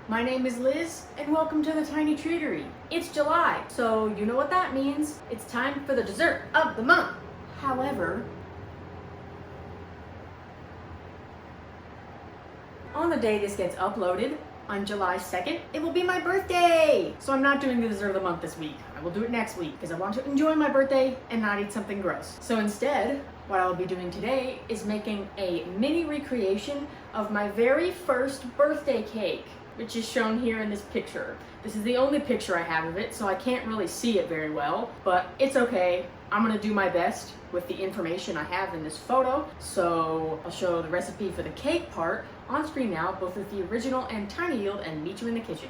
My name is Liz, and welcome to the Tiny Treatery. It's July, so you know what that means. It's time for the dessert of the month. However, on the day this gets uploaded, on July 2nd, it will be my birthday! So I'm not doing the dessert of the month this week. I will do it next week, because I want to enjoy my birthday and not eat something gross. So instead, what I'll be doing today is making a mini recreation of my very first birthday cake, which is shown here in this picture. This is the only picture I have of it, so I can't really see it very well, but it's okay. I'm gonna do my best with the information I have in this photo. So I'll show the recipe for the cake part on screen now, both with the original and tiny yield, and meet you in the kitchen.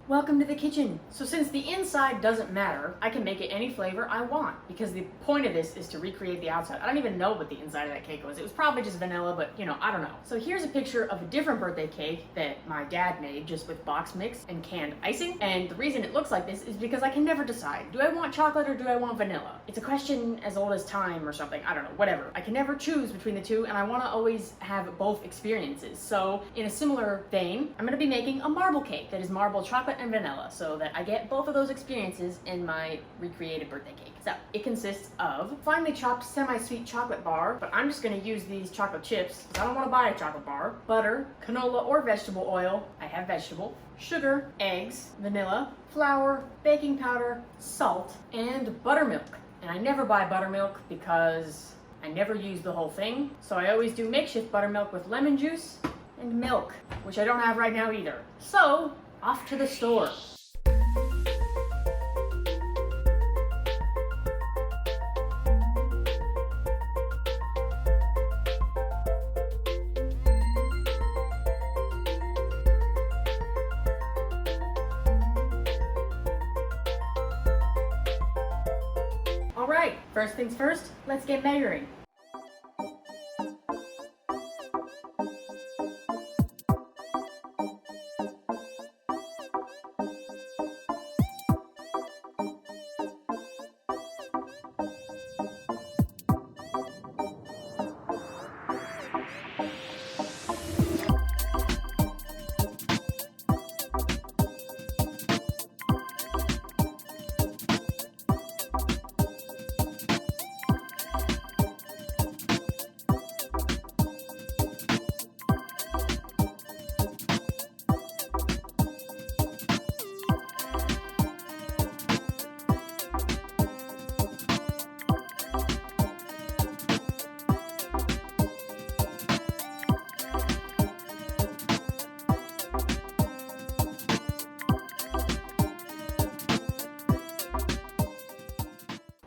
Welcome to the kitchen. So since the inside doesn't matter, I can make it any flavor I want, because the point of this is to recreate the outside. I don't even know what the inside of that cake was. It was probably just vanilla, but you know, I don't know. So here's a picture of a different birthday cake that my dad made just with box mix and canned icing. And the reason it looks like this is because I can never decide. Do I want chocolate or do I want vanilla? It's a question as old as time or something. I don't know, whatever. I can never choose between the two, and I want to always have both experiences. So in a similar vein, I'm going to be making a marble cake that is marble chocolate and vanilla, so that I get both of those experiences in my recreated birthday cake. So it consists of finely chopped semi-sweet chocolate bar, but I'm just going to use these chocolate chips because I don't want to buy a chocolate bar, butter, canola or vegetable oil, I have vegetable, sugar, eggs, vanilla, flour, baking powder, salt, and buttermilk. And I never buy buttermilk because I never use the whole thing, so I always do makeshift buttermilk with lemon juice and milk, which I don't have right now either. So off to the store. All right, first things first, let's get measuring.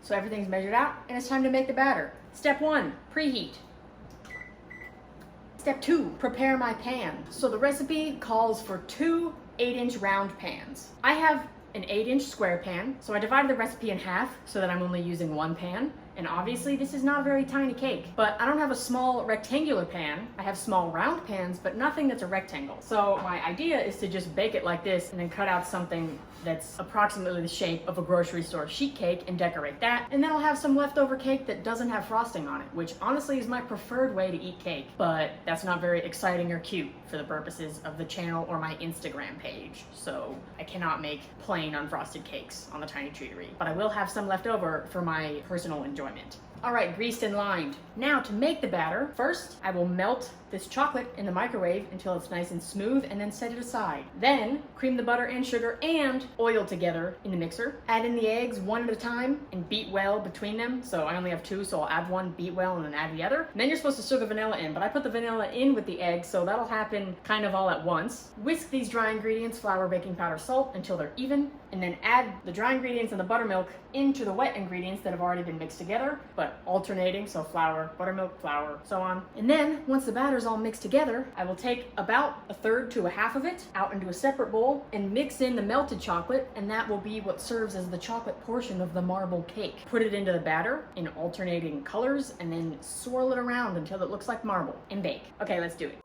So everything's measured out, and it's time to make the batter. Step 1, preheat. Step 2, prepare my pan. So the recipe calls for 2 8-inch round pans. I have an 8-inch square pan, so I divided the recipe in half so that I'm only using one pan. And obviously this is not a very tiny cake, but I don't have a small rectangular pan. I have small round pans, but nothing that's a rectangle. So my idea is to just bake it like this and then cut out something that's approximately the shape of a grocery store sheet cake and decorate that. And then I'll have some leftover cake that doesn't have frosting on it, which honestly is my preferred way to eat cake, but that's not very exciting or cute for the purposes of the channel or my Instagram page. So I cannot make plain unfrosted cakes on the Tiny Treatery, but I will have some left over for my personal enjoyment. All right, greased and lined. Now to make the batter, first I will melt this chocolate in the microwave until it's nice and smooth, and then set it aside. Then cream the butter and sugar and oil together in the mixer. Add in the eggs one at a time and beat well between them. So I only have 2, so I'll add one, beat well, and then add the other. And then you're supposed to stir the vanilla in, but I put the vanilla in with the eggs, so that'll happen kind of all at once. Whisk these dry ingredients, flour, baking powder, salt, until they're even, and then add the dry ingredients and the buttermilk into the wet ingredients that have already been mixed together, but alternating, so flour, buttermilk, flour, so on. And then once the batter's all mixed together, I will take about a third to a half of it out into a separate bowl and mix in the melted chocolate, and that will be what serves as the chocolate portion of the marble cake. Put it into the batter in alternating colors and then swirl it around until it looks like marble and bake. Okay, let's do it.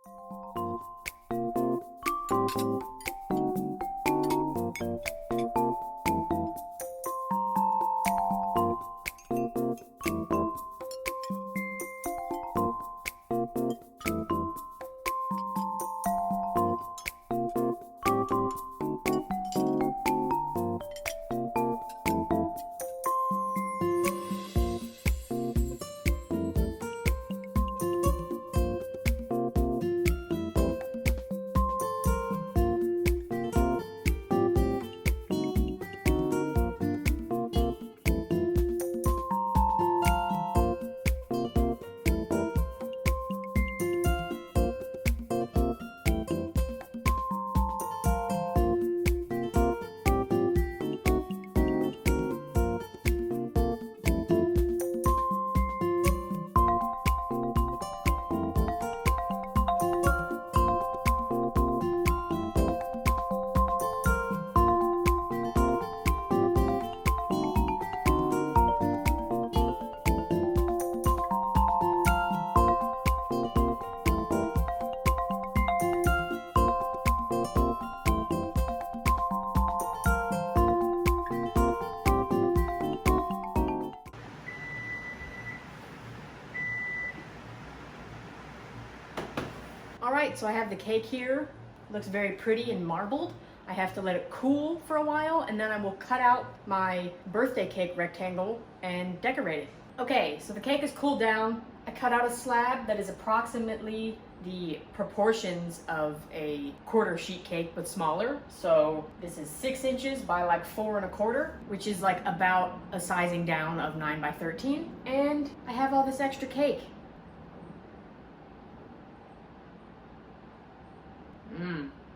All right, so I have the cake here. Looks very pretty and marbled. I have to let it cool for a while, and then I will cut out my birthday cake rectangle and decorate it. Okay, so the cake is cooled down. I cut out a slab that is approximately the proportions of a quarter sheet cake, but smaller. So this is 6 inches by like 4 1/4, which is like about a sizing down of 9 by 13. And I have all this extra cake.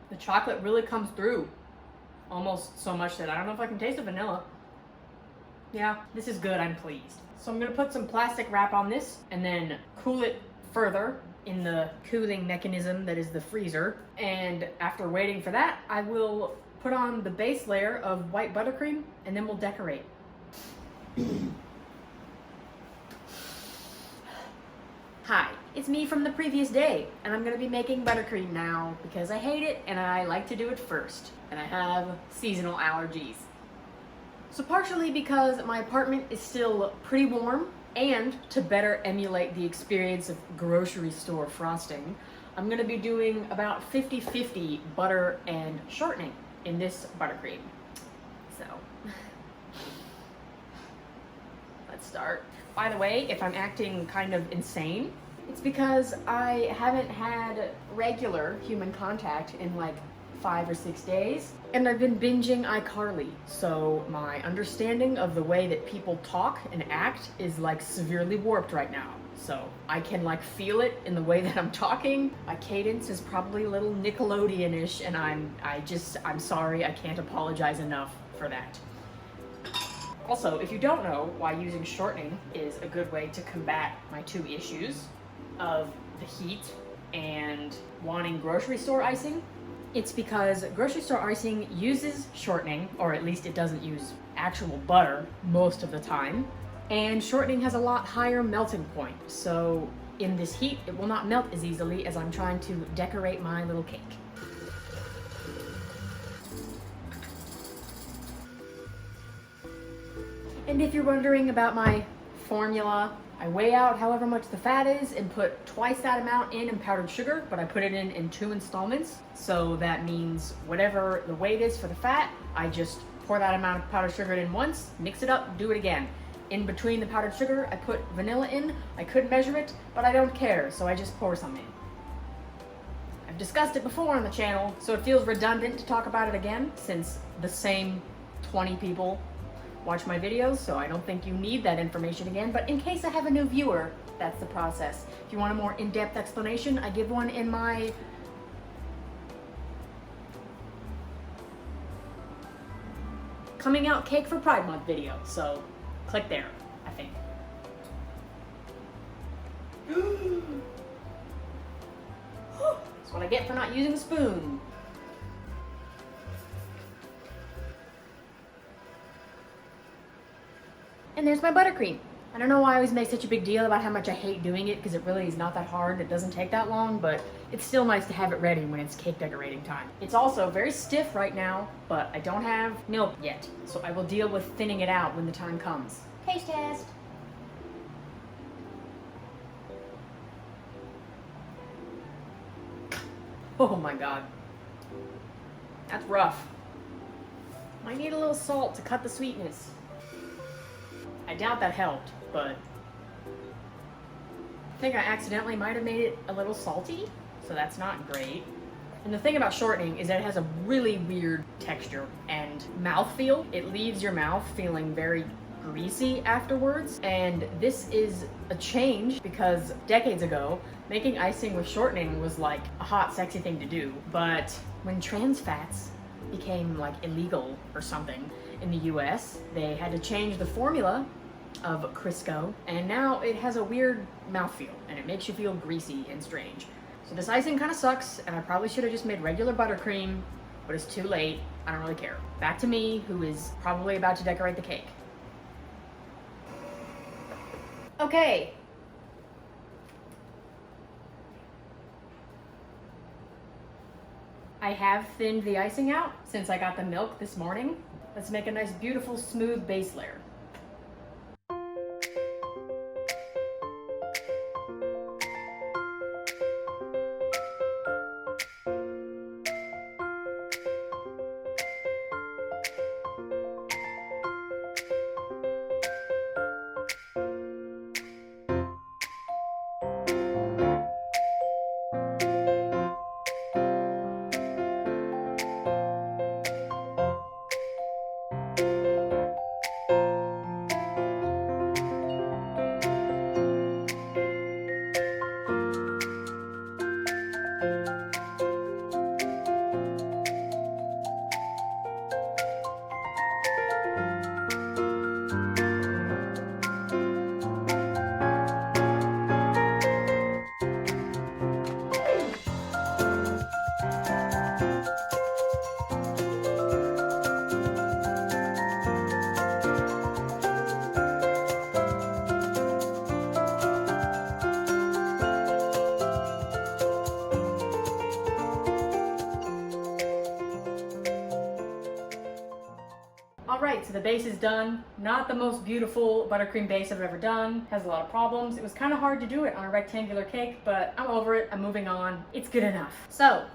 The chocolate really comes through. Almost so much that I don't know if I can taste the vanilla. Yeah, this is good, I'm pleased. So I'm gonna put some plastic wrap on this and then cool it further in the cooling mechanism that is the freezer. And after waiting for that, I will put on the base layer of white buttercream and then we'll decorate. Hi, it's me from the previous day, and I'm gonna be making buttercream now because I hate it and I like to do it first, and I have seasonal allergies. So partially because my apartment is still pretty warm, and to better emulate the experience of grocery store frosting, I'm gonna be doing about 50-50 butter and shortening in this buttercream. So, let's start. By the way, if I'm acting kind of insane, it's because I haven't had regular human contact in like 5 or 6 days, and I've been binging iCarly, so my understanding of the way that people talk and act is like severely warped right now. So I can like feel it in the way that I'm talking. My cadence is probably a little Nickelodeon-ish, and I'm sorry, I can't apologize enough for that. Also, if you don't know why using shortening is a good way to combat my 2 issues of the heat and wanting grocery store icing, it's because grocery store icing uses shortening, or at least it doesn't use actual butter most of the time, and shortening has a lot higher melting point, so in this heat it will not melt as easily as I'm trying to decorate my little cake. And if you're wondering about my formula, I weigh out however much the fat is and put twice that amount in powdered sugar, but I put it in 2 installments. So that means whatever the weight is for the fat, I just pour that amount of powdered sugar in once, mix it up, do it again. In between the powdered sugar, I put vanilla in. I could measure it, but I don't care, so I just pour some in. I've discussed it before on the channel, so it feels redundant to talk about it again, since the same 20 people watch my videos, so I don't think you need that information again, but in case I have a new viewer, that's the process. If you want a more in-depth explanation, I give one in my coming out cake for Pride Month video, so click there, I think. That's what I get for not using a spoon. And there's my buttercream. I don't know why I always make such a big deal about how much I hate doing it, because it really is not that hard. It doesn't take that long, but it's still nice to have it ready when it's cake decorating time. It's also very stiff right now, but I don't have milk yet, so I will deal with thinning it out when the time comes. Taste test. Oh my god. That's rough. Might need a little salt to cut the sweetness. I doubt that helped, but I think I accidentally might have made it a little salty, so that's not great. And the thing about shortening is that it has a really weird texture and mouthfeel. It leaves your mouth feeling very greasy afterwards, and this is a change because decades ago, making icing with shortening was like a hot, sexy thing to do. But when trans fats became like illegal or something in the US, they had to change the formula of Crisco, and now it has a weird mouthfeel, and it makes you feel greasy and strange. So this icing kind of sucks, and I probably should have just made regular buttercream, but it's too late. I don't really care. Back to me, who is probably about to decorate the cake. Okay. I have thinned the icing out since I got the milk this morning. Let's make a nice, beautiful, smooth base layer. right, so the base is done. Not the most beautiful buttercream base I've ever done. Has a lot of problems. It was kind of hard to do it on a rectangular cake, but I'm over it. I'm moving on. It's good enough. So,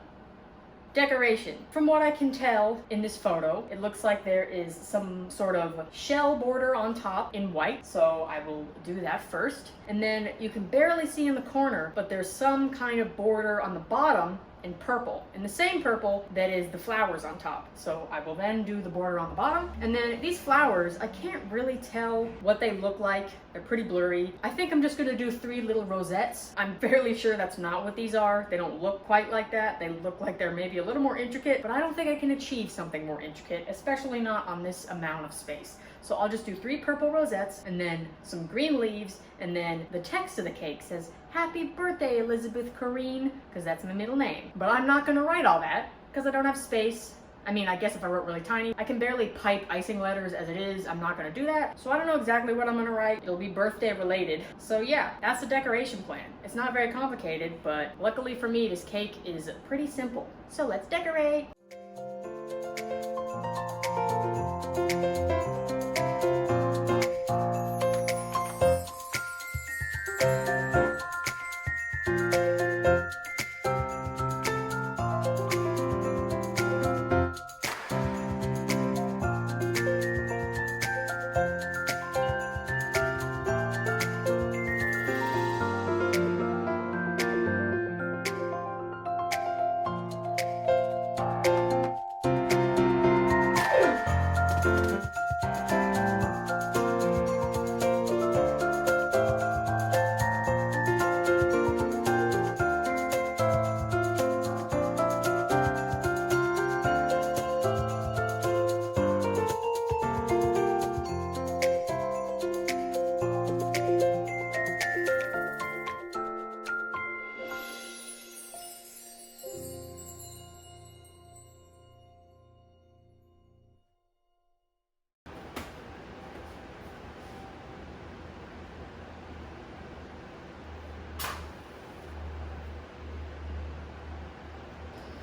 decoration. From what I can tell in this photo, it looks like there is some sort of shell border on top in white, so I will do that first. And then you can barely see in the corner, but there's some kind of border on the bottom in purple, in the same purple that is the flowers on top. So I will then do the border on the bottom. And then these flowers, I can't really tell what they look like. They're pretty blurry. I think I'm just gonna do 3 little rosettes. I'm fairly sure that's not what these are. They don't look quite like that. They look like they're maybe a little more intricate, but I don't think I can achieve something more intricate, especially not on this amount of space. So I'll just do 3 purple rosettes and then some green leaves, and then the text of the cake says, "Happy birthday, Elizabeth Corrine," because that's my middle name. But I'm not gonna write all that because I don't have space. I mean, I guess if I wrote really tiny, I can barely pipe icing letters as it is. I'm not gonna do that. So I don't know exactly what I'm gonna write. It'll be birthday related. So yeah, that's the decoration plan. It's not very complicated, but luckily for me, this cake is pretty simple. So let's decorate.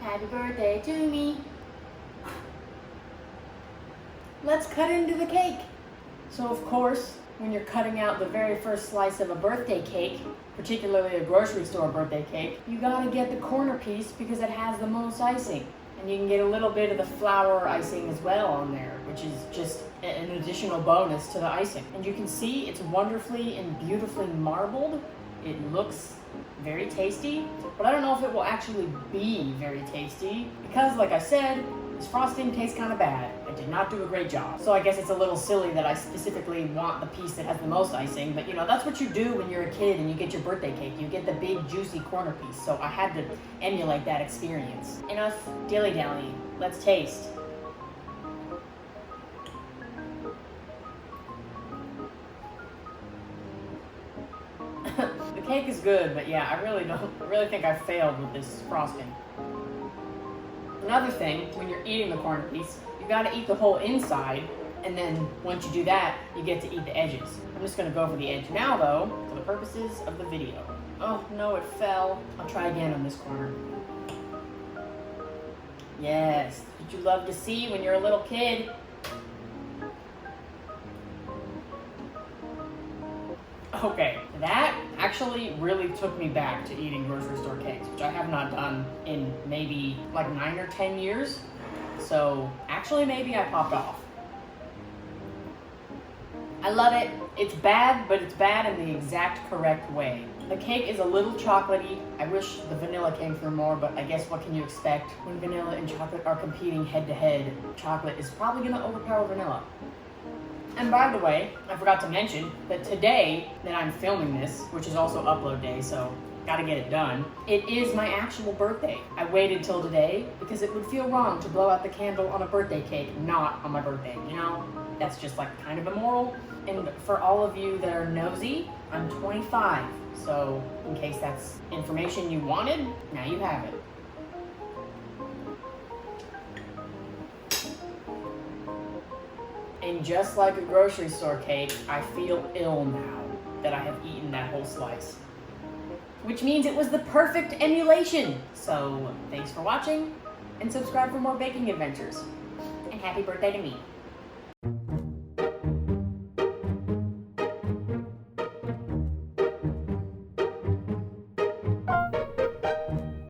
Happy birthday to me. Let's cut into the cake. So of course, when you're cutting out the very first slice of a birthday cake, particularly a grocery store birthday cake, you gotta get the corner piece because it has the most icing. And you can get a little bit of the flower icing as well on there, which is just an additional bonus to the icing. And you can see it's wonderfully and beautifully marbled. It looks very tasty, but I don't know if it will actually be very tasty because, like I said, this frosting tastes kind of bad. I did not do a great job. So I guess it's a little silly that I specifically want the piece that has the most icing, but you know, that's what you do when you're a kid and you get your birthday cake. You get the big juicy corner piece, so I had to emulate that experience. Enough dilly-dally. Let's taste. The cake is good, but yeah, I really think I failed with this frosting. Another thing, when you're eating the corner piece, you gotta eat the whole inside, and then once you do that, you get to eat the edges. I'm just gonna go for the edge now though, for the purposes of the video. Oh no, it fell. I'll try again on this corner. Yes, what you love to see when you're a little kid. Okay, that actually really took me back to eating grocery store cakes, which I have not done in maybe like 9 or 10 years. So actually maybe I popped off. I love it. It's bad, but it's bad in the exact correct way. The cake is a little chocolatey. I wish the vanilla came through more, but I guess what can you expect when vanilla and chocolate are competing head to head? Chocolate is probably gonna overpower vanilla. And by the way, I forgot to mention that today that I'm filming this, which is also upload day, so gotta get it done, it is my actual birthday. I waited till today because it would feel wrong to blow out the candle on a birthday cake, not on my birthday, you know? That's just like kind of immoral. And for all of you that are nosy, I'm 25. So in case that's information you wanted, now you have it. And just like a grocery store cake, I feel ill now that I have eaten that whole slice. Which means it was the perfect emulation. So thanks for watching, and subscribe for more baking adventures. And happy birthday to me.